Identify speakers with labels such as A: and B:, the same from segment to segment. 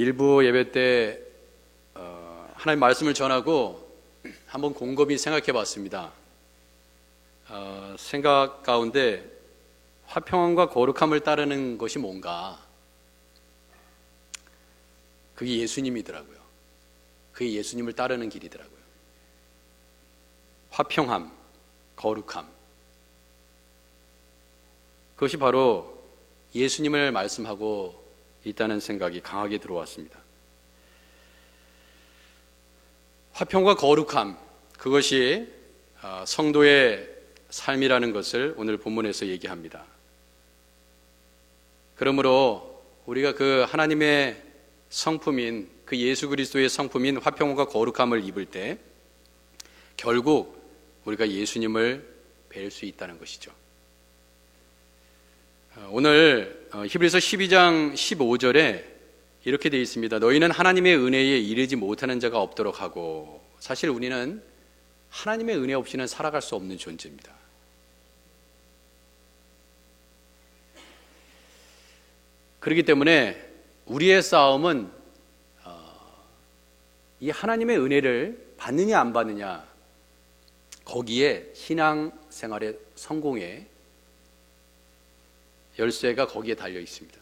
A: 일부 예배 때 하나님 말씀을 전하고 한번 곰곰이 생각해 봤습니다. 생각 가운데 화평함과 거룩함을 따르는 것이 뭔가? 그게 예수님이더라고요. 그게 예수님을 따르는 길이더라고요. 화평함, 거룩함. 그것이 바로 예수님을 말씀하고 있다는 생각이 강하게 들어왔습니다. 화평과 거룩함, 그것이 성도의 삶이라는 것을 오늘 본문에서 얘기합니다. 그러므로 우리가 그 하나님의 성품인 그 예수 그리스도의 성품인 화평과 거룩함을 입을 때 결국 우리가 예수님을 뵐 수 있다는 것이죠. 오늘 히브리서 12장 15절에 이렇게 되어 있습니다. 너희는 하나님의 은혜에 이르지 못하는 자가 없도록 하고. 사실 우리는 하나님의 은혜 없이는 살아갈 수 없는 존재입니다. 그렇기 때문에 우리의 싸움은 이 하나님의 은혜를 받느냐 안 받느냐, 거기에 신앙생활의 성공의 열쇠가 거기에 달려 있습니다.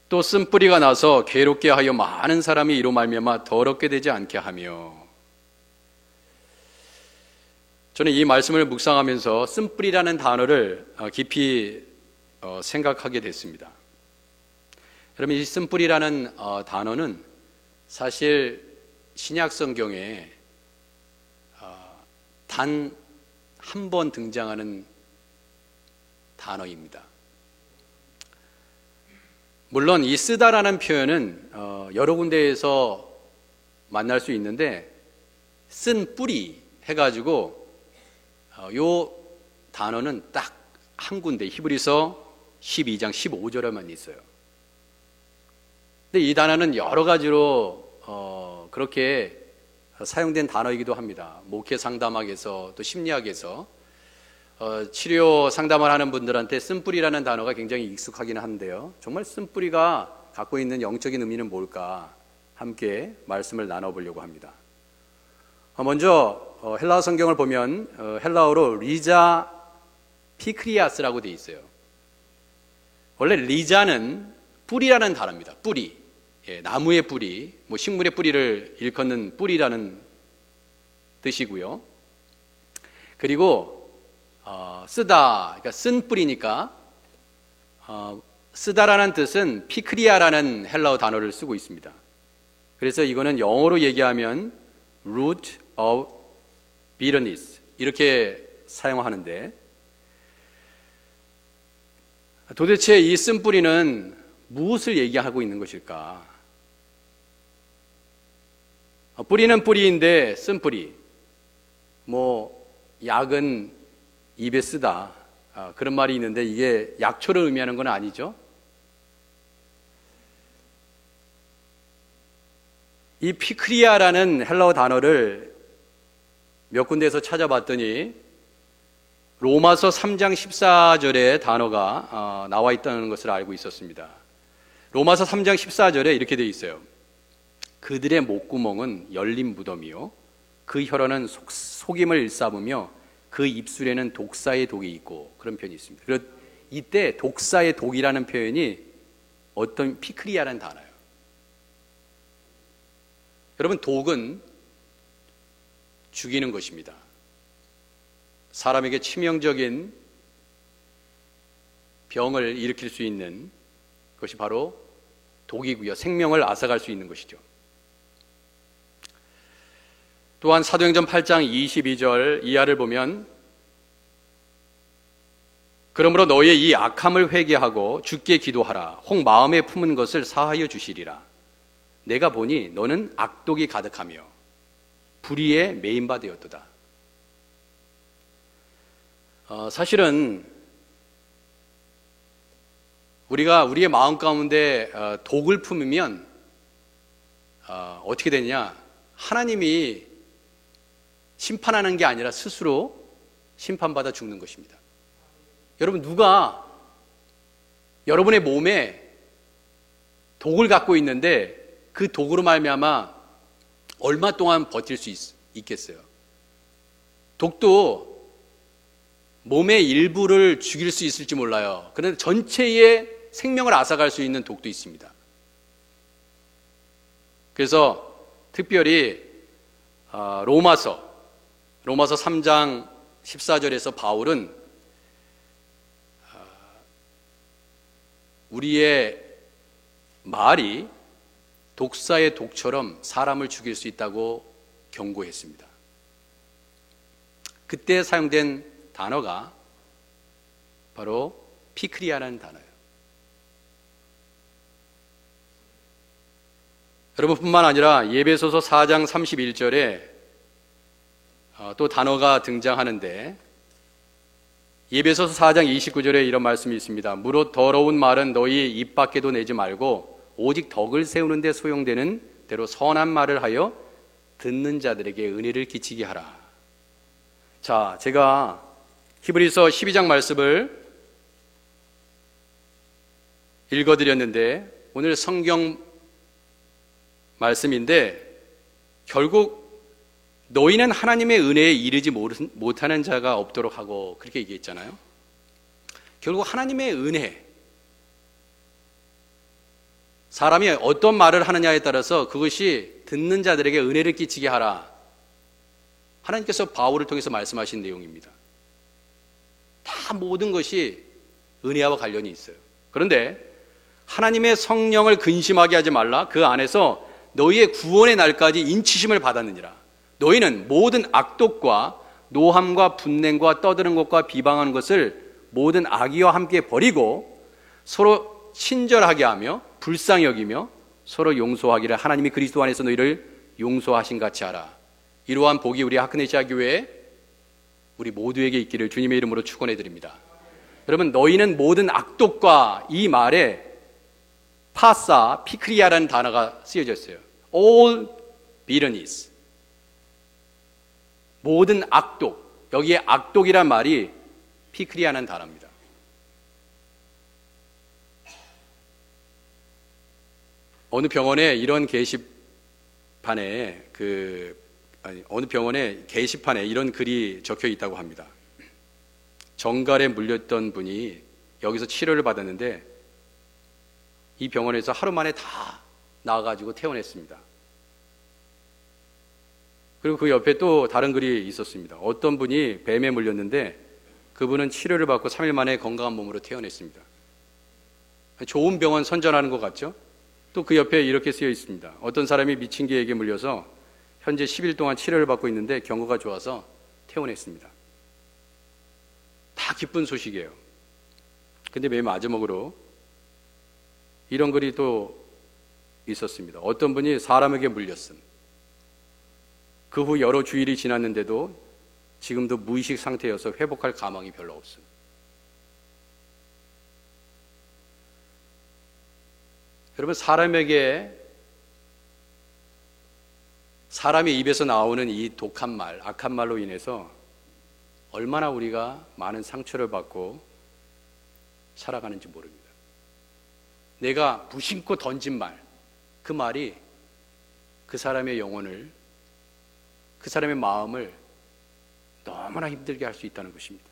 A: 또 쓴뿌리가 나서 괴롭게 하여 많은 사람이 이로 말미암아 더럽게 되지 않게 하며. 저는 이 말씀을 묵상하면서 쓴뿌리라는 단어를 깊이 생각하게 됐습니다. 여러분, 이 쓴뿌리라는 단어는 사실 신약 성경에 단 한 번 등장하는 단어입니다. 물론 이 쓰다라는 표현은 여러 군데에서 만날 수 있는데, 쓴 뿌리 해가지고 요 단어는 딱 한 군데, 히브리서 12장 15절에만 있어요. 근데 이 단어는 여러 가지로 그렇게 사용된 단어이기도 합니다. 목회 상담학에서, 또 심리학에서 치료 상담을 하는 분들한테 쓴뿌리라는 단어가 굉장히 익숙하긴 한데요, 정말 쓴뿌리가 갖고 있는 영적인 의미는 뭘까 함께 말씀을 나눠보려고 합니다. 먼저 헬라어 성경을 보면 헬라어로 리자 피크리아스라고 되어 있어요. 원래 리자는 뿌리라는 단어입니다. 뿌리, 나무의 뿌리, 식물의 뿌리를 일컫는 뿌리라는 뜻이고요. 그리고 쓰다, 그러니까 쓴 뿌리니까 쓰다라는 뜻은 피크리아라는 헬라어 단어를 쓰고 있습니다. 그래서 이거는 영어로 얘기하면 root of bitterness 이렇게 사용하는데, 도대체 이 쓴 뿌리는 무엇을 얘기하고 있는 것일까? 뿌리는 뿌리인데 쓴 뿌리, 약은 입에 쓰다, 그런 말이 있는데 이게 약초를 의미하는 건 아니죠. 이 피크리아라는 헬라어 단어를 몇 군데에서 찾아봤더니 로마서 3장 14절에 단어가 나와 있다는 것을 알고 있었습니다. 로마서 3장 14절에 이렇게 되어 있어요. 그들의 목구멍은 열린 무덤이요, 그 혀로는 속임을 일삼으며 그 입술에는 독사의 독이 있고, 그런 표현이 있습니다. 그리고 이때 독사의 독이라는 표현이 어떤 피크리아라는 단어예요. 여러분, 독은 죽이는 것입니다. 사람에게 치명적인 병을 일으킬 수 있는 것이 바로 독이고요, 생명을 앗아갈 수 있는 것이죠. 또한 사도행전 8장 22절 이하를 보면, 그러므로 너희의 이 악함을 회개하고 주께 기도하라. 혹 마음에 품은 것을 사하여 주시리라. 내가 보니 너는 악독이 가득하며 불의에 매인 바 되었도다. 사실은 우리가 우리의 마음 가운데 독을 품으면 어떻게 되냐? 하나님이 심판하는 게 아니라 스스로 심판받아 죽는 것입니다. 여러분, 누가 여러분의 몸에 독을 갖고 있는데 그 독으로 말미암아 얼마 동안 버틸 수 있겠어요? 독도 몸의 일부를 죽일 수 있을지 몰라요. 그런데 전체의 생명을 앗아갈 수 있는 독도 있습니다. 그래서 특별히 로마서 3장 14절에서 바울은 우리의 말이 독사의 독처럼 사람을 죽일 수 있다고 경고했습니다. 그때 사용된 단어가 바로 피크리아라는 단어예요. 여러분뿐만 아니라 예배소서 4장 31절에 또 단어가 등장하는데, 예배소서 4장 29절에 이런 말씀이 있습니다. 무릇 더러운 말은 너희 입 밖에도 내지 말고 오직 덕을 세우는 데 소용되는 대로 선한 말을 하여 듣는 자들에게 은혜를 끼치게 하라. 자, 제가 히브리서 12장 말씀을 읽어드렸는데, 오늘 성경 말씀인데, 결국 너희는 하나님의 은혜에 이르지 못하는 자가 없도록 하고, 그렇게 얘기했잖아요. 결국 하나님의 은혜, 사람이 어떤 말을 하느냐에 따라서 그것이 듣는 자들에게 은혜를 끼치게 하라. 하나님께서 바울을 통해서 말씀하신 내용입니다. 다 모든 것이 은혜와 관련이 있어요. 그런데 하나님의 성령을 근심하게 하지 말라. 그 안에서 너희의 구원의 날까지 인치심을 받았느니라. 너희는 모든 악독과 노함과 분냉과 떠드는 것과 비방하는 것을 모든 악의와 함께 버리고 서로 친절하게 하며 불쌍히 여기며 서로 용서하기를 하나님이 그리스도 안에서 너희를 용서하신 같이 하라. 이러한 복이 우리 하크네시아 교회에 우리 모두에게 있기를 주님의 이름으로 축원해 드립니다. 여러분, 너희는 모든 악독과, 이 말에 파사, 피크리아라는 단어가 쓰여졌어요. All bitterness, 모든 악독, 여기에 악독이란 말이 피크리아라는 단어입니다. 어느 병원에 이런 게시판에 어느 병원에 게시판에 이런 글이 적혀 있다고 합니다. 정갈에 물렸던 분이 여기서 치료를 받았는데 이 병원에서 하루 만에 다 나와가지고 퇴원했습니다. 그리고 그 옆에 또 다른 글이 있었습니다. 어떤 분이 뱀에 물렸는데 그분은 치료를 받고 3일 만에 건강한 몸으로 퇴원했습니다. 좋은 병원 선전하는 것 같죠? 또 그 옆에 이렇게 쓰여 있습니다. 어떤 사람이 미친 개에게 물려서 현재 10일 동안 치료를 받고 있는데 경과가 좋아서 퇴원했습니다. 다 기쁜 소식이에요. 근데 맨 마지막으로 이런 글이 또 있었습니다. 어떤 분이 사람에게 물렸음. 그 후 여러 주일이 지났는데도 지금도 무의식 상태여서 회복할 가망이 별로 없음. 여러분, 사람의 입에서 나오는 이 독한 말, 악한 말로 인해서 얼마나 우리가 많은 상처를 받고 살아가는지 모릅니다. 내가 무심코 던진 말, 그 말이 그 사람의 영혼을, 그 사람의 마음을 너무나 힘들게 할 수 있다는 것입니다.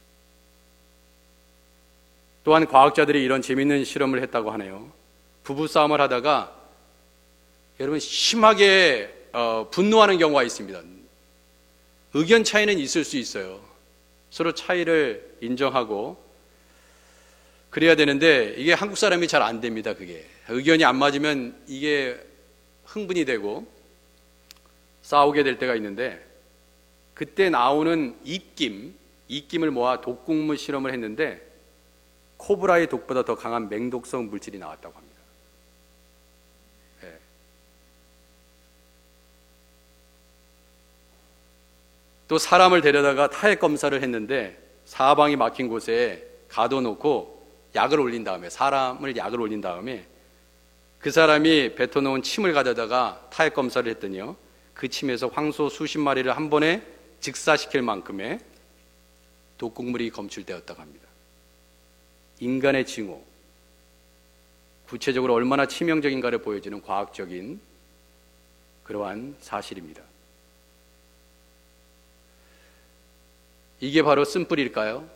A: 또한 과학자들이 이런 재미있는 실험을 했다고 하네요. 부부싸움을 하다가 여러분 심하게 분노하는 경우가 있습니다. 의견 차이는 있을 수 있어요. 서로 차이를 인정하고 그래야 되는데 이게 한국 사람이 잘 안 됩니다. 그게 의견이 안 맞으면 이게 흥분이 되고 싸우게 될 때가 있는데, 그때 나오는 입김을 모아 독극물 실험을 했는데 코브라의 독보다 더 강한 맹독성 물질이 나왔다고 합니다. 네. 또 사람을 데려다가 타액 검사를 했는데 사방이 막힌 곳에 가둬놓고 사람을 약을 올린 다음에 그 사람이 뱉어놓은 침을 가져다가 타액 검사를 했더니요, 그 침에서 황소 수십 마리를 한 번에 직사시킬 만큼의 독극물이 검출되었다고 합니다. 인간의 징후, 구체적으로 얼마나 치명적인가를 보여주는 과학적인 그러한 사실입니다. 이게 바로 쓴뿌리일까요?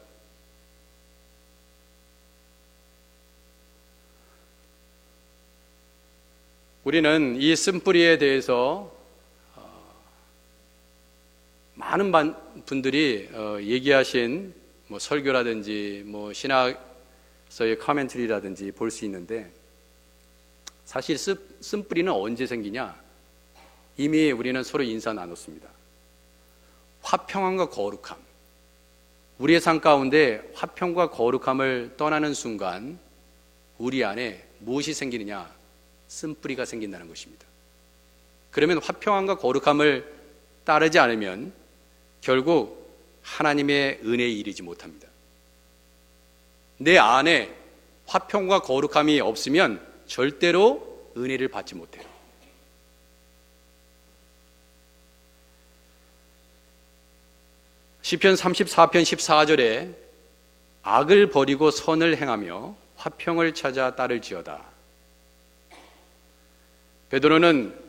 A: 우리는 이 쓴뿌리에 대해서 많은 분들이 얘기하신 설교라든지 신학서의 커멘터리라든지 볼 수 있는데, 사실 쓴뿌리는 언제 생기냐? 이미 우리는 서로 인사 나눴습니다. 화평함과 거룩함, 우리의 삶 가운데 화평과 거룩함을 떠나는 순간 우리 안에 무엇이 생기느냐? 쓴뿌리가 생긴다는 것입니다. 그러면 화평함과 거룩함을 따르지 않으면 결국 하나님의 은혜에 이르지 못합니다. 내 안에 화평과 거룩함이 없으면 절대로 은혜를 받지 못해요. 시편 34편 14절에 악을 버리고 선을 행하며 화평을 찾아 따를지어다. 베드로는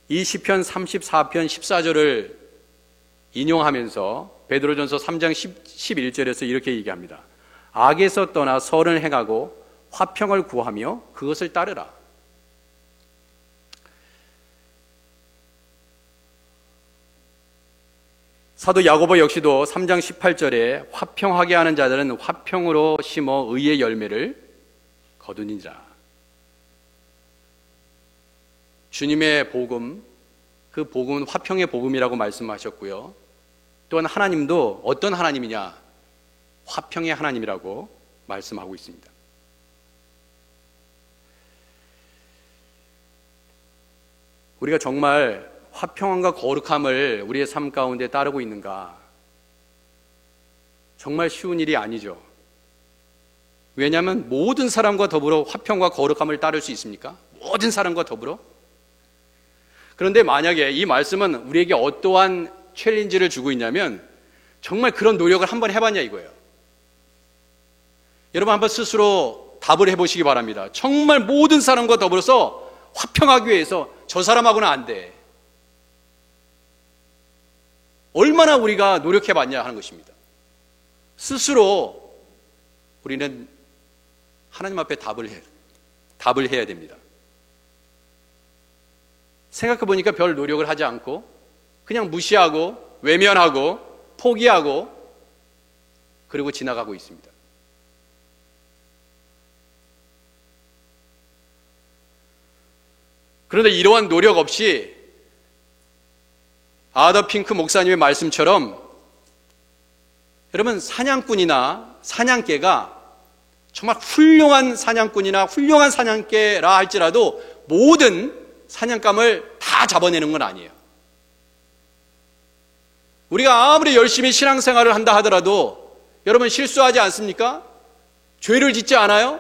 A: 이 시편 34편 14절을 인용하면서 베드로전서 3장 11절에서 이렇게 얘기합니다. 악에서 떠나 선을 행하고 화평을 구하며 그것을 따르라. 사도 야고보 역시도 3장 18절에 화평하게 하는 자들은 화평으로 심어 의의 열매를 거두니라. 주님의 복음, 그 복음은 화평의 복음이라고 말씀하셨고요. 또한 하나님도 어떤 하나님이냐? 화평의 하나님이라고 말씀하고 있습니다. 우리가 정말 화평함과 거룩함을 우리의 삶 가운데 따르고 있는가? 정말 쉬운 일이 아니죠. 왜냐하면 모든 사람과 더불어 화평과 거룩함을 따를 수 있습니까? 모든 사람과 더불어? 그런데 만약에 이 말씀은 우리에게 어떠한 챌린지를 주고 있냐면 정말 그런 노력을 한번 해봤냐 이거예요. 여러분 한번 스스로 답을 해보시기 바랍니다. 정말 모든 사람과 더불어서 화평하기 위해서 저 사람하고는 안 돼. 얼마나 우리가 노력해봤냐 하는 것입니다. 스스로 우리는 하나님 앞에 답을 해야 됩니다. 생각해보니까 별 노력을 하지 않고 그냥 무시하고 외면하고 포기하고 그리고 지나가고 있습니다. 그런데 이러한 노력 없이 아더 핑크 목사님의 말씀처럼 여러분 사냥꾼이나 사냥개가 정말 훌륭한 사냥꾼이나 훌륭한 사냥개라 할지라도 모든 사냥감을 다 잡아내는 건 아니에요. 우리가 아무리 열심히 신앙생활을 한다 하더라도 여러분 실수하지 않습니까? 죄를 짓지 않아요?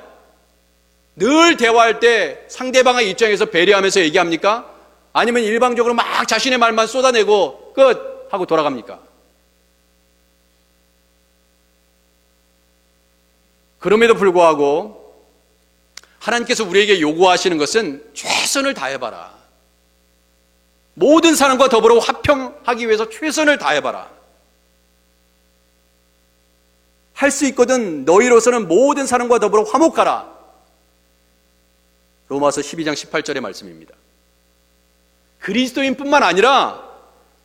A: 늘 대화할 때 상대방의 입장에서 배려하면서 얘기합니까? 아니면 일방적으로 막 자신의 말만 쏟아내고 끝! 하고 돌아갑니까? 그럼에도 불구하고 하나님께서 우리에게 요구하시는 것은 최선을 다해봐라. 모든 사람과 더불어 화평하기 위해서 최선을 다해봐라. 할 수 있거든 너희로서는 모든 사람과 더불어 화목하라. 로마서 12장 18절의 말씀입니다. 그리스도인뿐만 아니라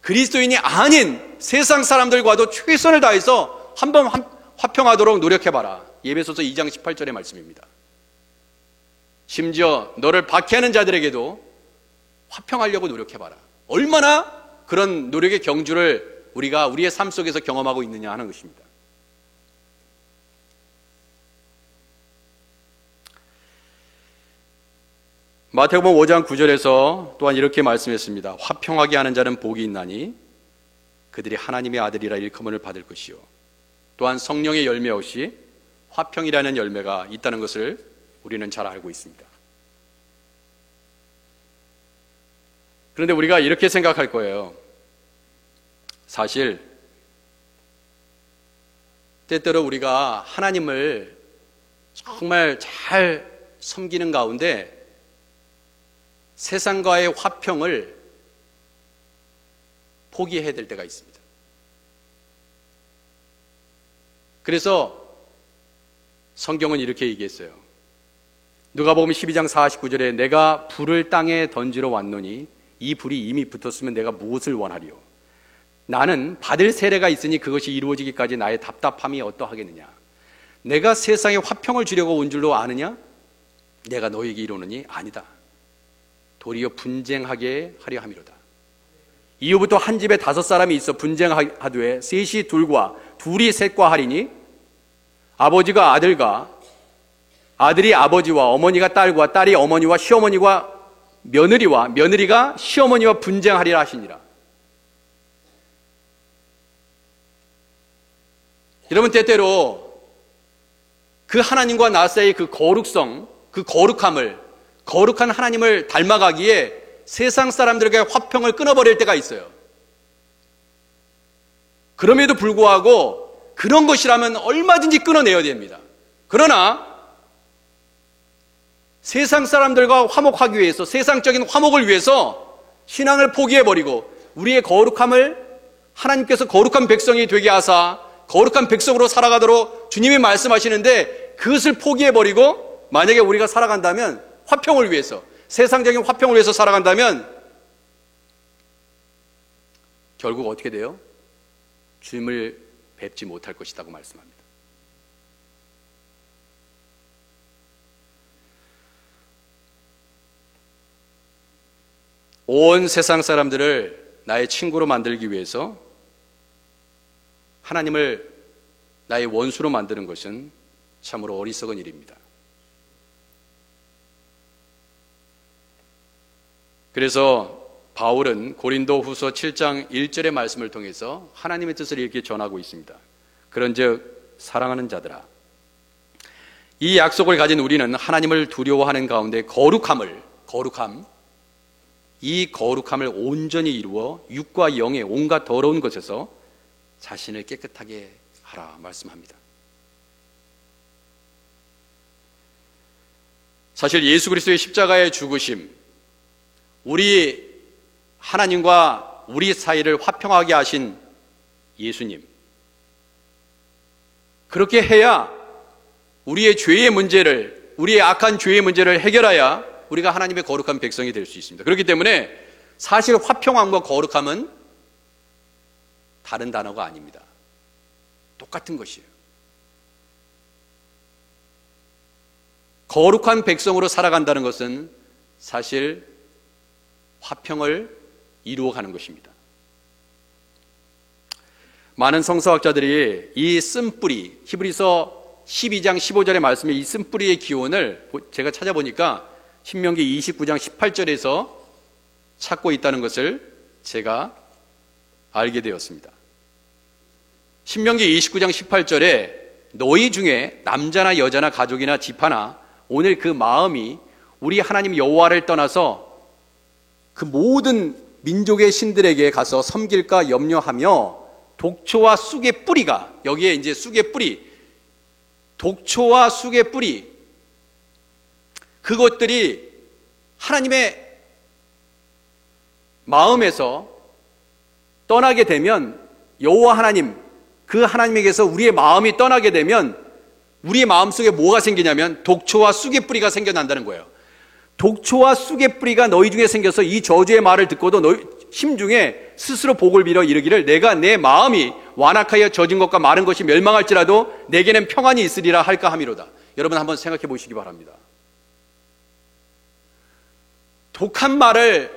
A: 그리스도인이 아닌 세상 사람들과도 최선을 다해서 한번 화평하도록 노력해봐라. 에베소서 2장 18절의 말씀입니다. 심지어 너를 박해하는 자들에게도 화평하려고 노력해봐라. 얼마나 그런 노력의 경주를 우리가 우리의 삶 속에서 경험하고 있느냐 하는 것입니다. 마태복음 5장 9절에서 또한 이렇게 말씀했습니다. 화평하게 하는 자는 복이 있나니 그들이 하나님의 아들이라 일컬음을 받을 것이요. 또한 성령의 열매 없이 화평이라는 열매가 있다는 것을 우리는 잘 알고 있습니다. 그런데 우리가 이렇게 생각할 거예요. 사실 때때로 우리가 하나님을 정말 잘 섬기는 가운데 세상과의 화평을 포기해야 될 때가 있습니다. 그래서 성경은 이렇게 얘기했어요. 누가복음 12장 49절에 내가 불을 땅에 던지러 왔노니 이 불이 이미 붙었으면 내가 무엇을 원하리요? 나는 받을 세례가 있으니 그것이 이루어지기까지 나의 답답함이 어떠하겠느냐? 내가 세상에 화평을 주려고 온 줄로 아느냐? 내가 너에게 이르노니 아니다. 도리어 분쟁하게 하려 함이로다. 이후부터 한 집에 5사람이 있어 분쟁하되 셋이 둘과 둘이 셋과 하리니 아버지가 아들과 아들이 아버지와 어머니가 딸과 딸이 어머니와 시어머니와 며느리와 며느리가 시어머니와 분쟁하리라 하시니라. 여러분, 때때로 그 하나님과 나 사이의 그 거룩성, 그 거룩한 하나님을 닮아가기에 세상 사람들에게 화평을 끊어버릴 때가 있어요. 그럼에도 불구하고 그런 것이라면 얼마든지 끊어내야 됩니다. 그러나 세상 사람들과 화목하기 위해서, 세상적인 화목을 위해서 신앙을 포기해버리고 우리의 거룩함을 하나님께서 거룩한 백성이 되게 하사 거룩한 백성으로 살아가도록 주님이 말씀하시는데 그것을 포기해버리고 만약에 우리가 살아간다면 화평을 위해서, 세상적인 화평을 위해서 살아간다면 결국 어떻게 돼요? 주님을 뵙지 못할 것이라고 말씀합니다. 온 세상 사람들을 나의 친구로 만들기 위해서 하나님을 나의 원수로 만드는 것은 참으로 어리석은 일입니다. 그래서 바울은 고린도 후서 7장 1절의 말씀을 통해서 하나님의 뜻을 이렇게 전하고 있습니다. 그런즉 사랑하는 자들아, 이 약속을 가진 우리는 하나님을 두려워하는 가운데 이 거룩함을 온전히 이루어 육과 영의 온갖 더러운 것에서 자신을 깨끗하게 하라 말씀합니다. 사실 예수 그리스도의 십자가의 죽으심, 우리 하나님과 우리 사이를 화평하게 하신 예수님, 그렇게 해야 우리의 죄의 문제를, 우리의 악한 죄의 문제를 해결해야 우리가 하나님의 거룩한 백성이 될 수 있습니다. 그렇기 때문에 사실 화평함과 거룩함은 다른 단어가 아닙니다. 똑같은 것이에요. 거룩한 백성으로 살아간다는 것은 사실 화평을 이루어가는 것입니다. 많은 성서학자들이 이 쓴뿌리, 히브리서 12장 15절의 말씀에 이 쓴뿌리의 기원을 제가 찾아보니까 신명기 29장 18절에서 찾고 있다는 것을 제가 알게 되었습니다. 신명기 29장 18절에 너희 중에 남자나 여자나 가족이나 집하나 오늘 그 마음이 우리 하나님 여호와를 떠나서 그 모든 민족의 신들에게 가서 섬길까 염려하며 독초와 쑥의 뿌리가, 여기에 이제 쑥의 뿌리, 독초와 쑥의 뿌리, 그것들이 하나님의 마음에서 떠나게 되면, 여호와 하나님, 그 하나님에게서 우리의 마음이 떠나게 되면 우리의 마음속에 뭐가 생기냐면 독초와 쑥의 뿌리가 생겨난다는 거예요. 독초와 쑥의 뿌리가 너희 중에 생겨서 이 저주의 말을 듣고도 너희 심중에 스스로 복을 빌어 이르기를 내가 내 마음이 완악하여 젖은 것과 마른 것이 멸망할지라도 내게는 평안이 있으리라 할까 함이로다. 여러분 한번 생각해 보시기 바랍니다. 독한 말을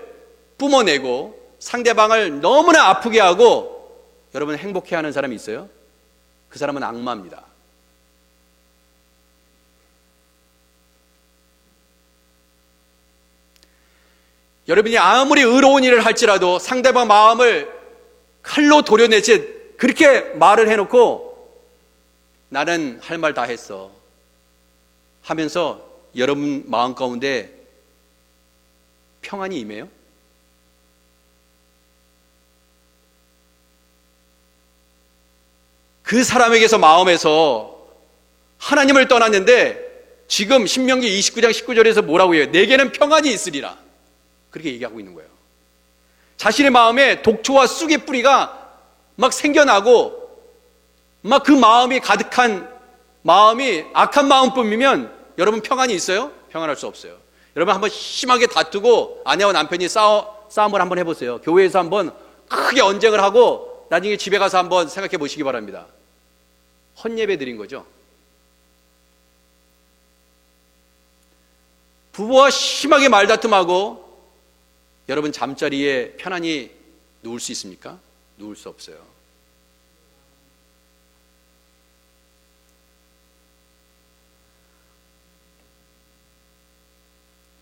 A: 뿜어내고 상대방을 너무나 아프게 하고 여러분 행복해하는 사람이 있어요? 그 사람은 악마입니다. 여러분이 아무리 의로운 일을 할지라도 상대방 마음을 칼로 도려내지 그렇게 말을 해놓고 나는 할 말 다 했어 하면서 여러분 마음 가운데 평안이 임해요? 그 사람에게서 마음에서 하나님을 떠났는데 지금 신명기 29장 19절에서 뭐라고 해요? 내게는 평안이 있으리라. 그렇게 얘기하고 있는 거예요. 자신의 마음에 독초와 쑥의 뿌리가 막 생겨나고 막 그 마음이 가득한 마음이 악한 마음뿐이면 여러분 평안이 있어요? 평안할 수 없어요. 여러분 한번 심하게 다투고 아내와 남편이 싸움을 한번 해보세요. 교회에서 한번 크게 언쟁을 하고 나중에 집에 가서 한번 생각해 보시기 바랍니다. 헛예배 드린 거죠. 부부와 심하게 말다툼하고 여러분 잠자리에 편안히 누울 수 있습니까? 누울 수 없어요.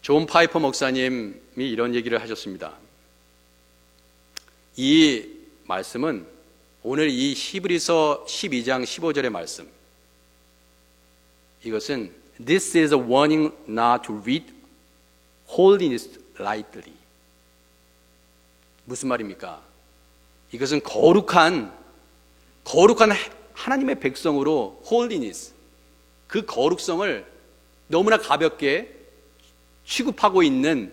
A: 존 파이퍼 목사님이 이런 얘기를 하셨습니다. 이 말씀은 오늘 이 히브리서 12장 15절의 말씀, 이것은 This is a warning not to read holiness lightly. 무슨 말입니까? 이것은 거룩한 하나님의 백성으로 holiness, 그 거룩성을 너무나 가볍게 취급하고 있는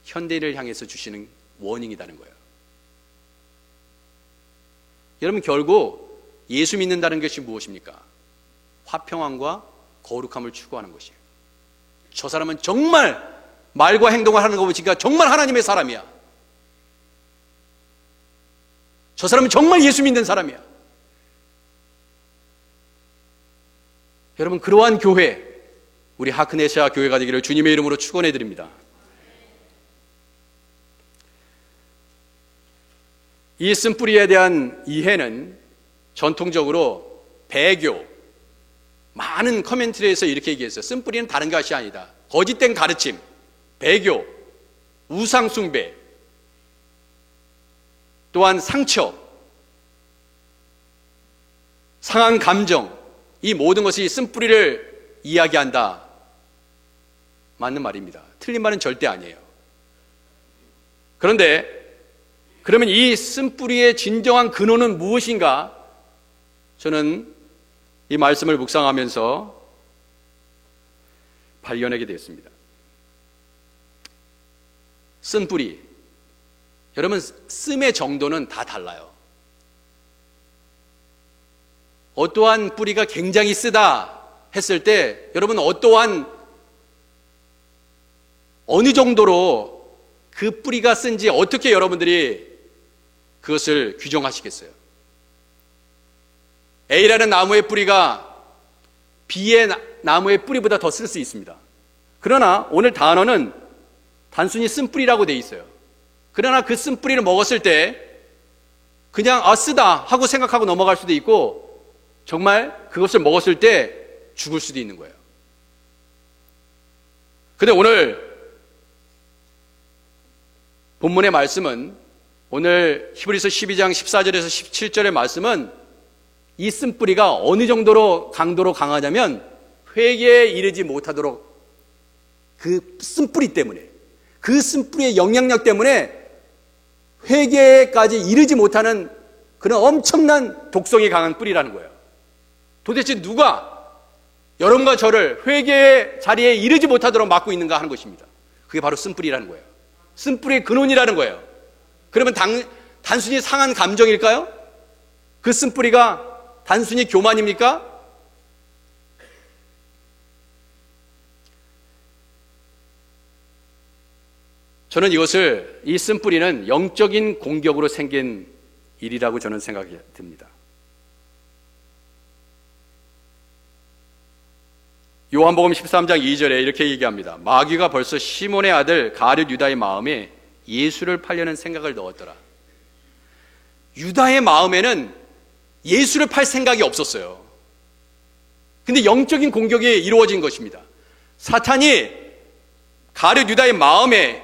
A: 현대인을 향해서 주시는 워닝이라는 거예요. 여러분 결국 예수 믿는다는 것이 무엇입니까? 화평함과 거룩함을 추구하는 것이에요. 저 사람은 정말 말과 행동을 하는 거 보니까 정말 하나님의 사람이야. 저 사람은 정말 예수 믿는 사람이야. 여러분 그러한 교회, 우리 하크네시아 교회가 되기를 주님의 이름으로 축원해 드립니다. 이 쓴뿌리에 대한 이해는 전통적으로 배교, 많은 커멘트리에서 이렇게 얘기했어요. 쓴뿌리는 다른 것이 아니다. 거짓된 가르침, 배교, 우상숭배, 또한 상처, 상한 감정, 이 모든 것이 쓴뿌리를 이야기한다. 맞는 말입니다. 틀린 말은 절대 아니에요. 그런데 그러면 이 쓴뿌리의 진정한 근원은 무엇인가? 저는 이 말씀을 묵상하면서 발견하게 되었습니다. 쓴뿌리, 여러분 씀의 정도는 다 달라요. 어떠한 뿌리가 굉장히 쓰다 했을 때 여러분 어느 정도로 그 뿌리가 쓴지 어떻게 여러분들이 그것을 규정하시겠어요? A라는 나무의 뿌리가 B의 나무의 뿌리보다 더 쓸 수 있습니다. 그러나 오늘 단어는 단순히 쓴뿌리라고 되어 있어요. 그러나 그 쓴뿌리를 먹었을 때 그냥 쓰다 하고 생각하고 넘어갈 수도 있고 정말 그것을 먹었을 때 죽을 수도 있는 거예요. 근데 오늘 본문의 말씀은, 오늘 히브리서 12장 14절에서 17절의 말씀은 이 쓴뿌리가 어느 정도로 강도로 강하냐면 회개에 이르지 못하도록 그 쓴뿌리 때문에, 그 쓴뿌리의 영향력 때문에 회개까지 이르지 못하는 그런 엄청난 독성이 강한 뿌리라는 거예요. 도대체 누가 여러분과 저를 회개의 자리에 이르지 못하도록 막고 있는가 하는 것입니다. 그게 바로 쓴뿌리라는 거예요. 쓴뿌리의 근원이라는 거예요. 그러면 단순히 상한 감정일까요? 그 쓴뿌리가 단순히 교만입니까? 저는 이 쓴뿌리는 영적인 공격으로 생긴 일이라고 저는 생각이 듭니다. 요한복음 13장 2절에 이렇게 얘기합니다. 마귀가 벌써 시몬의 아들 가룟 유다의 마음에 예수를 팔려는 생각을 넣었더라. 유다의 마음에는 예수를 팔 생각이 없었어요. 근데 영적인 공격이 이루어진 것입니다. 사탄이 가룟 유다의 마음에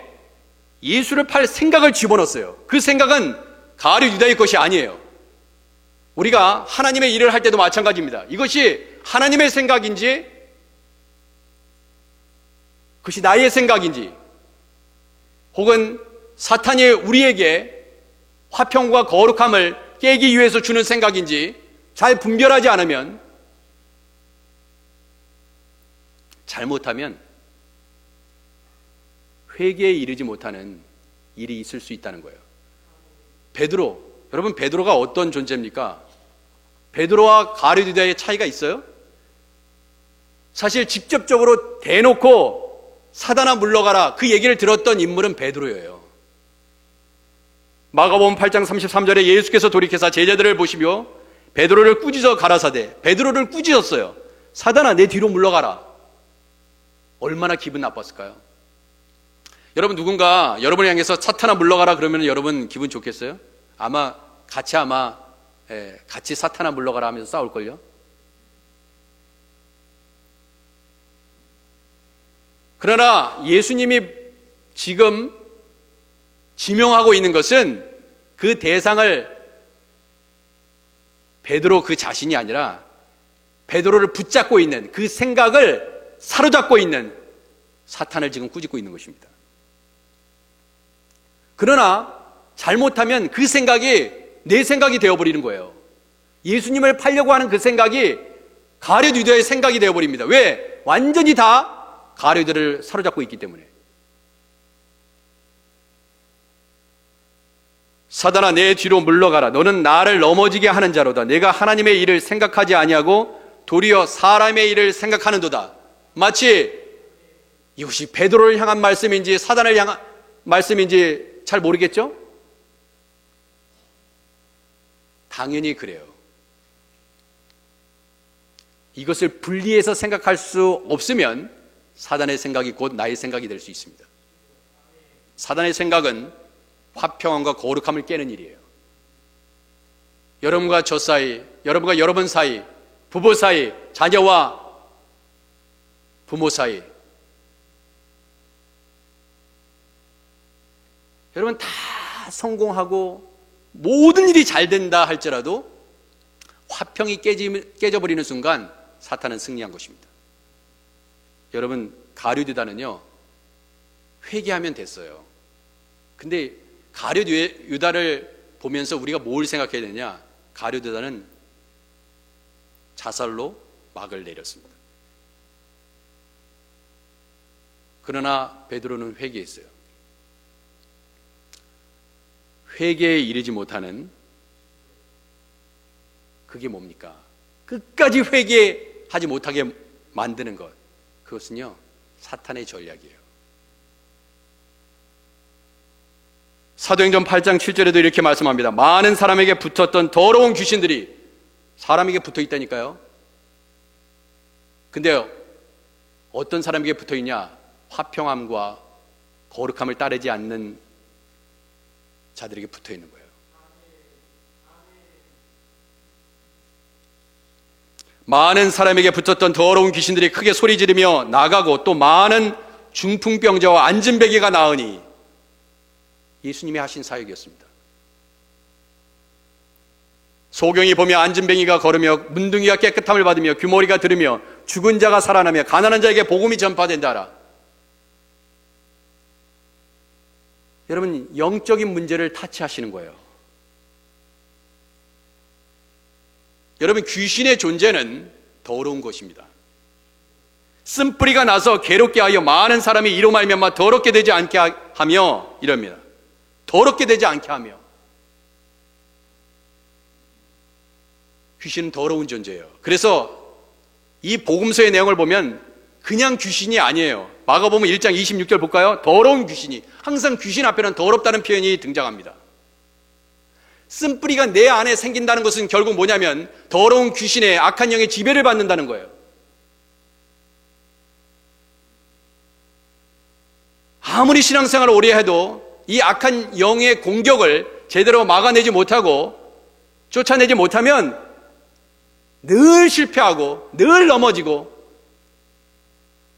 A: 예수를 팔 생각을 집어넣었어요. 그 생각은 가룟 유다의 것이 아니에요. 우리가 하나님의 일을 할 때도 마찬가지입니다. 이것이 하나님의 생각인지 그것이 나의 생각인지, 혹은 사탄이 우리에게 화평과 거룩함을 깨기 위해서 주는 생각인지 잘 분별하지 않으면 잘못하면 회개에 이르지 못하는 일이 있을 수 있다는 거예요. 여러분 베드로가 어떤 존재입니까? 베드로와 가룟유다의 차이가 있어요? 사실 직접적으로 대놓고 사단아 물러가라 그 얘기를 들었던 인물은 베드로예요. 마가복음 8장 33절에 예수께서 돌이켜서 제자들을 보시며 베드로를 꾸짖어 가라사대, 베드로를 꾸짖었어요. 사단아 내 뒤로 물러가라. 얼마나 기분 나빴을까요? 여러분 누군가 여러분을 향해서 사탄아 물러가라 그러면 여러분 기분 좋겠어요? 같이 사탄아 물러가라 하면서 싸울걸요? 그러나 예수님이 지금 지명하고 있는 것은 그 대상을 베드로 그 자신이 아니라 베드로를 붙잡고 있는 그 생각을 사로잡고 있는 사탄을 지금 꾸짖고 있는 것입니다. 그러나 잘못하면 그 생각이 내 생각이 되어버리는 거예요. 예수님을 팔려고 하는 그 생각이 가룟유다의 생각이 되어버립니다. 왜? 완전히 다 가룟유다를 사로잡고 있기 때문에. 사단아 내 뒤로 물러가라. 너는 나를 넘어지게 하는 자로다. 내가 하나님의 일을 생각하지 아니하고 도리어 사람의 일을 생각하는도다. 마치 이것이 베드로를 향한 말씀인지 사단을 향한 말씀인지 잘 모르겠죠? 당연히 그래요. 이것을 분리해서 생각할 수 없으면 사단의 생각이 곧 나의 생각이 될 수 있습니다. 사단의 생각은 화평함과 거룩함을 깨는 일이에요. 여러분과 저 사이, 여러분과 여러분 사이, 부부 사이, 자녀와 부모 사이, 여러분 다 성공하고 모든 일이 잘 된다 할지라도 화평이 깨져버리는 순간 사탄은 승리한 것입니다. 여러분 가룟유다는요 회개하면 됐어요. 근데 가룟유다를 보면서 우리가 뭘 생각해야 되냐? 가룟유다는 자살로 막을 내렸습니다. 그러나 베드로는 회개했어요. 회개에 이르지 못하는 그게 뭡니까? 끝까지 회개하지 못하게 만드는 것, 그것은요 사탄의 전략이에요. 사도행전 8장 7절에도 이렇게 말씀합니다. 많은 사람에게 붙었던 더러운 귀신들이 사람에게 붙어 있다니까요. 근데 어떤 사람에게 붙어 있냐? 화평함과 거룩함을 따르지 않는 자들에게 붙어 있는 거예요. 많은 사람에게 붙었던 더러운 귀신들이 크게 소리 지르며 나가고 또 많은 중풍병자와 안진뱅이가 나으니, 예수님이 하신 사역이었습니다. 소경이 보며 안진뱅이가 걸으며 문둥이가 깨끗함을 받으며 귀머리가 들으며 죽은 자가 살아나며 가난한 자에게 복음이 전파된다라. 여러분 영적인 문제를 타치하시는 거예요. 여러분 귀신의 존재는 더러운 것입니다. 쓴뿌리가 나서 괴롭게 하여 많은 사람이 이로 말미암아 더럽게 되지 않게 하며, 이럽니다. 더럽게 되지 않게 하며. 귀신은 더러운 존재예요. 그래서 이 복음서의 내용을 보면 그냥 귀신이 아니에요. 마가복음 1장 26절 볼까요? 더러운 귀신이, 항상 귀신 앞에는 더럽다는 표현이 등장합니다. 쓴뿌리가 내 안에 생긴다는 것은 결국 뭐냐면 더러운 귀신의 악한 영의 지배를 받는다는 거예요. 아무리 신앙생활을 오래 해도 이 악한 영의 공격을 제대로 막아내지 못하고 쫓아내지 못하면 늘 실패하고 늘 넘어지고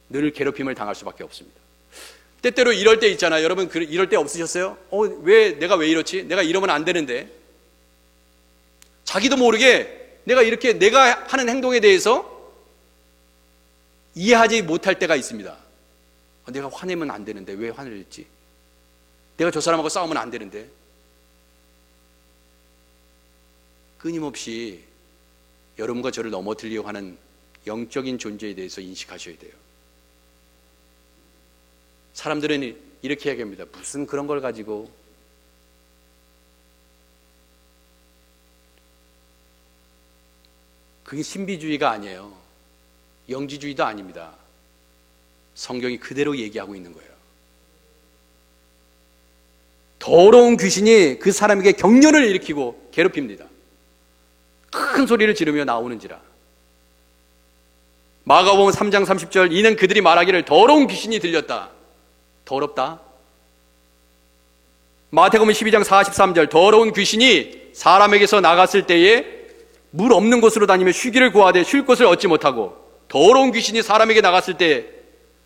A: 늘 괴롭힘을 당할 수밖에 없습니다. 때때로 이럴 때 있잖아요. 여러분 이럴 때 없으셨어요? 내가 왜 이렇지? 내가 이러면 안 되는데. 자기도 모르게 내가 하는 행동에 대해서 이해하지 못할 때가 있습니다. 내가 화내면 안 되는데 왜 화를 냈지? 내가 저 사람하고 싸우면 안 되는데. 끊임없이 여러분과 저를 넘어뜨리려고 하는 영적인 존재에 대해서 인식하셔야 돼요. 사람들은 이렇게 얘기합니다. 무슨 그런 걸 가지고. 그게 신비주의가 아니에요. 영지주의도 아닙니다. 성경이 그대로 얘기하고 있는 거예요. 더러운 귀신이 그 사람에게 경련을 일으키고 괴롭힙니다. 큰 소리를 지르며 나오는지라. 마가복음 3장 30절, 이는 그들이 말하기를 더러운 귀신이 들렸다. 더럽다. 마태복음 12장 43절, 더러운 귀신이 사람에게서 나갔을 때에 물 없는 곳으로 다니며 쉬기를 구하되 쉴 곳을 얻지 못하고, 더러운 귀신이 사람에게 나갔을 때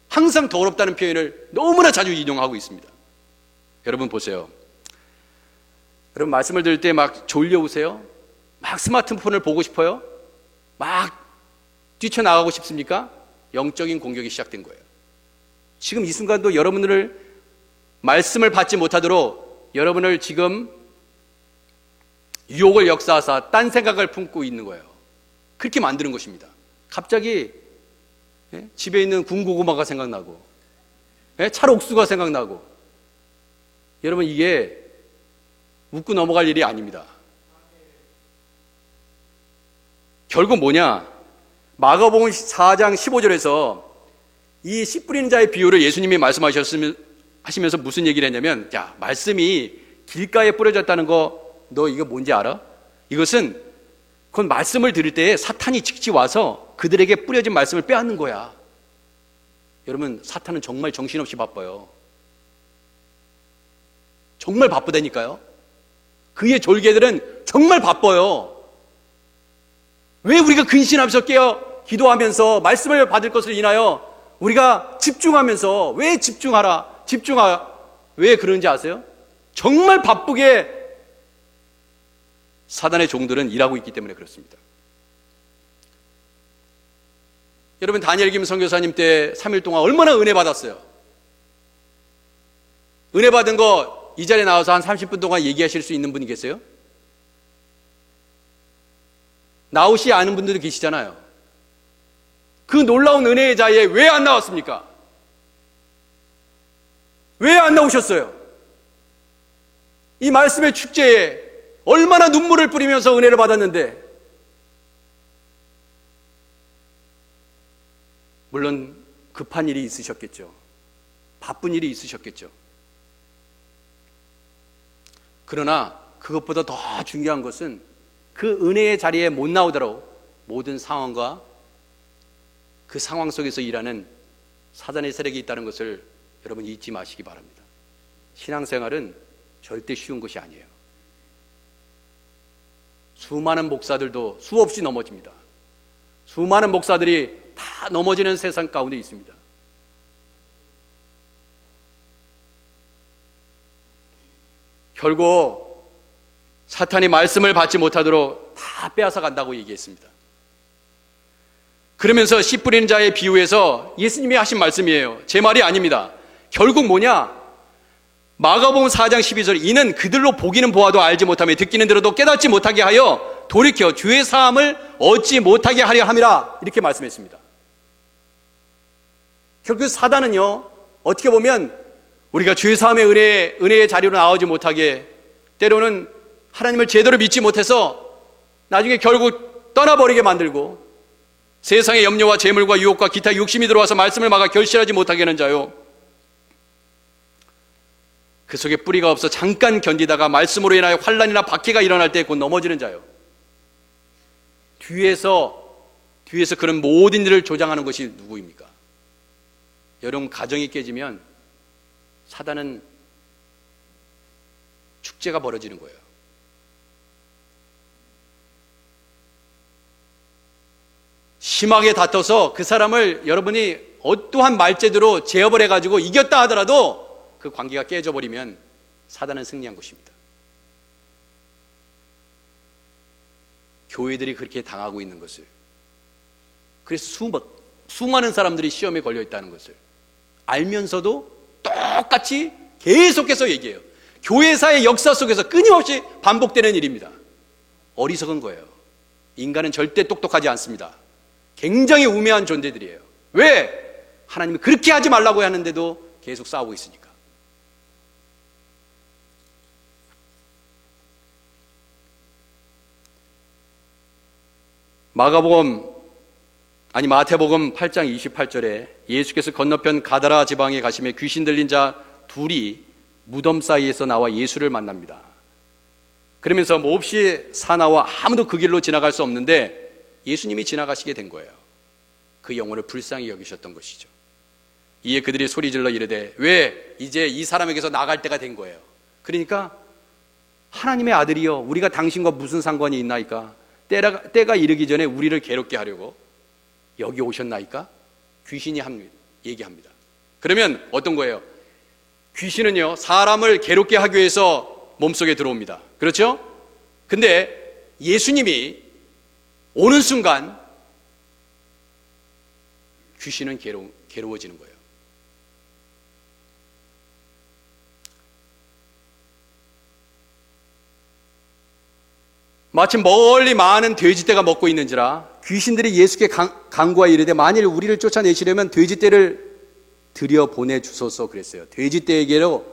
A: 항상 더럽다는 표현을 너무나 자주 인용하고 있습니다. 여러분 보세요. 여러분 말씀을 들을 때 막 졸려오세요? 막 스마트폰을 보고 싶어요? 막 뛰쳐나가고 싶습니까? 영적인 공격이 시작된 거예요. 지금 이 순간도 여러분을 말씀을 받지 못하도록 여러분을 지금 유혹을 역사하사 딴 생각을 품고 있는 거예요. 그렇게 만드는 것입니다. 갑자기 집에 있는 군고구마가 생각나고 찰옥수가 생각나고. 여러분 이게 웃고 넘어갈 일이 아닙니다. 결국 뭐냐? 마가복음 4장 15절에서 이 씨 뿌리는 자의 비유를 예수님이 말씀하시면서 무슨 얘기를 했냐면, 야, 말씀이 길가에 뿌려졌다는 거 너 이거 뭔지 알아? 이것은 그건 말씀을 들을 때 사탄이 직접 와서 그들에게 뿌려진 말씀을 빼앗는 거야. 여러분 사탄은 정말 정신없이 바빠요. 정말 바쁘다니까요. 그의 졸개들은 정말 바빠요. 왜 우리가 근신하면서 깨어 기도하면서 말씀을 받을 것을 인하여 우리가 집중하면서 왜 왜 그러는지 아세요? 정말 바쁘게 사단의 종들은 일하고 있기 때문에 그렇습니다. 여러분 다니엘 김 선교사님 때 3일 동안 얼마나 은혜 받았어요? 은혜 받은 거 이 자리에 나와서 한 30분 동안 얘기하실 수 있는 분이 계세요? 나오시 않은 분들도 계시잖아요. 그 놀라운 은혜의 자리에 왜 안 나왔습니까? 왜 안 나오셨어요? 이 말씀의 축제에 얼마나 눈물을 뿌리면서 은혜를 받았는데, 물론 급한 일이 있으셨겠죠. 바쁜 일이 있으셨겠죠. 그러나 그것보다 더 중요한 것은 그 은혜의 자리에 못 나오도록 모든 상황과 그 상황 속에서 일하는 사단의 세력이 있다는 것을 여러분 잊지 마시기 바랍니다. 신앙생활은 절대 쉬운 것이 아니에요. 수많은 목사들도 수없이 넘어집니다. 수많은 목사들이 다 넘어지는 세상 가운데 있습니다. 결국 사탄이 말씀을 받지 못하도록 다 빼앗아 간다고 얘기했습니다. 그러면서 씨 뿌리는 자의 비유에서 예수님이 하신 말씀이에요. 제 말이 아닙니다. 결국 뭐냐? 마가복음 4장 12절, 이는 그들로 보기는 보아도 알지 못하며 듣기는 들어도 깨닫지 못하게 하여 돌이켜 주의 사함을 얻지 못하게 하려 함이라, 이렇게 말씀했습니다. 결국 사단은요, 어떻게 보면 우리가 주의 사함의 은혜의 자리로 나오지 못하게, 때로는 하나님을 제대로 믿지 못해서 나중에 결국 떠나버리게 만들고, 세상의 염려와 재물과 유혹과 기타 욕심이 들어와서 말씀을 막아 결실하지 못하게 하는 자요, 그 속에 뿌리가 없어 잠깐 견디다가 말씀으로 인하여 환난이나 박해가 일어날 때 곧 넘어지는 자요. 뒤에서 그런 모든 일을 조장하는 것이 누구입니까? 여러분 가정이 깨지면 사단은 축제가 벌어지는 거예요. 심하게 다퉈서 그 사람을 여러분이 어떠한 말재주로 제압을 해가지고 이겼다 하더라도 그 관계가 깨져버리면 사단은 승리한 것입니다. 교회들이 그렇게 당하고 있는 것을, 그래서 수많은 사람들이 시험에 걸려 있다는 것을 알면서도 똑같이 계속해서 얘기해요. 교회사의 역사 속에서 끊임없이 반복되는 일입니다. 어리석은 거예요. 인간은 절대 똑똑하지 않습니다. 굉장히 우매한 존재들이에요. 왜? 하나님이 그렇게 하지 말라고 하는데도 계속 싸우고 있으니까. 마태복음 8장 28절에 예수께서 건너편 가다라 지방에 가시며 귀신 들린 자 둘이 무덤 사이에서 나와 예수를 만납니다. 그러면서 몹시 사나워 아무도 그 길로 지나갈 수 없는데 예수님이 지나가시게 된 거예요. 그 영혼을 불쌍히 여기셨던 것이죠. 이에 그들이 소리질러 이르되 왜 이제 이 사람에게서 나갈 때가 된 거예요. 그러니까 하나님의 아들이여 우리가 당신과 무슨 상관이 있나이까? 때가 이르기 전에 우리를 괴롭게 하려고 여기 오셨나이까? 귀신이 얘기합니다. 그러면 어떤 거예요? 귀신은요 사람을 괴롭게 하기 위해서 몸속에 들어옵니다. 그렇죠? 근데 예수님이 오는 순간 귀신은 괴로워지는 거예요. 마침 멀리 많은 돼지떼가 먹고 있는지라 귀신들이 예수께 간구하여 이르되 만일 우리를 쫓아내시려면 돼지떼를 들여 보내주소서 그랬어요. 돼지떼에게로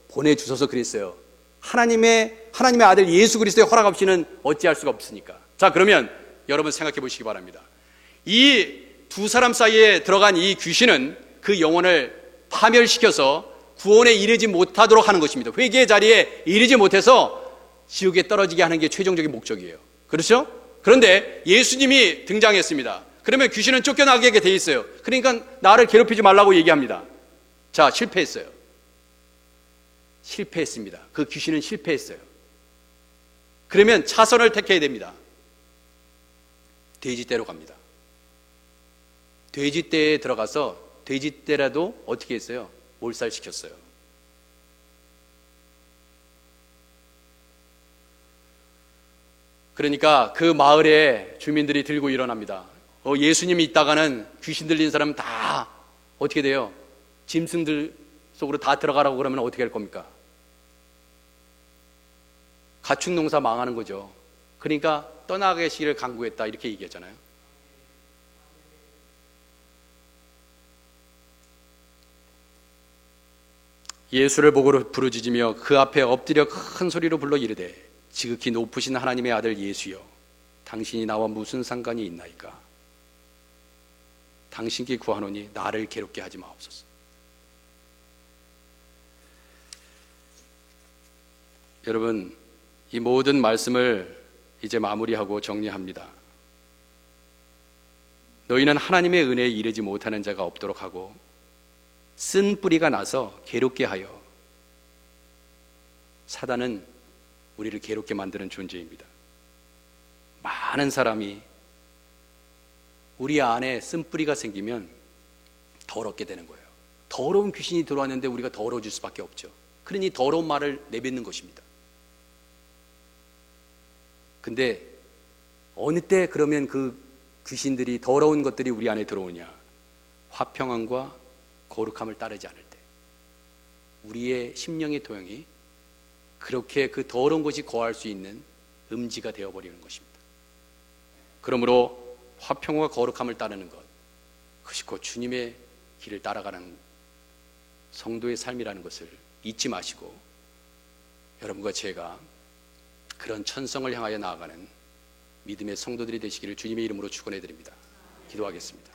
A: 보내주소서 그랬어요. 하나님의 아들 예수 그리스도의 허락 없이는 어찌할 수가 없으니까. 자, 그러면 여러분 생각해 보시기 바랍니다. 이 두 사람 사이에 들어간 이 귀신은 그 영혼을 파멸시켜서 구원에 이르지 못하도록 하는 것입니다. 회개의 자리에 이르지 못해서 지옥에 떨어지게 하는 게 최종적인 목적이에요. 그렇죠? 그런데 예수님이 등장했습니다. 그러면 귀신은 쫓겨나게 돼 있어요. 그러니까 나를 괴롭히지 말라고 얘기합니다. 자, 실패했어요. 실패했습니다. 그 귀신은 실패했어요. 그러면 차선을 택해야 됩니다. 돼지떼로 갑니다. 돼지떼에 들어가서 돼지떼라도 어떻게 했어요? 몰살시켰어요. 그러니까 그 마을에 주민들이 들고 일어납니다. 예수님이 있다가는 귀신 들린 사람 다 어떻게 돼요? 짐승들 속으로 다 들어가라고 그러면 어떻게 할 겁니까? 가축 농사 망하는 거죠. 그러니까 떠나가시기를 간구했다 이렇게 얘기했잖아요. 예수를 보고 부르짖으며 그 앞에 엎드려 큰 소리로 불러 이르되 지극히 높으신 하나님의 아들 예수여 당신이 나와 무슨 상관이 있나이까? 당신께 구하노니 나를 괴롭게 하지 마옵소서. 여러분, 이 모든 말씀을 이제 마무리하고 정리합니다. 너희는 하나님의 은혜에 이르지 못하는 자가 없도록 하고 쓴 뿌리가 나서 괴롭게 하여 사단은 우리를 괴롭게 만드는 존재입니다. 많은 사람이 우리 안에 쓴뿌리가 생기면 더럽게 되는 거예요. 더러운 귀신이 들어왔는데 우리가 더러워질 수밖에 없죠. 그러니 더러운 말을 내뱉는 것입니다. 근데 어느 때 그러면 그 귀신들이 더러운 것들이 우리 안에 들어오냐? 화평함과 거룩함을 따르지 않을 때 우리의 심령의 토양이 그렇게 그 더러운 것이 거할 수 있는 음지가 되어버리는 것입니다. 그러므로 화평과 거룩함을 따르는 것, 그것이 곧 주님의 길을 따라가는 성도의 삶이라는 것을 잊지 마시고 여러분과 제가 그런 천성을 향하여 나아가는 믿음의 성도들이 되시기를 주님의 이름으로 축원해 드립니다. 기도하겠습니다.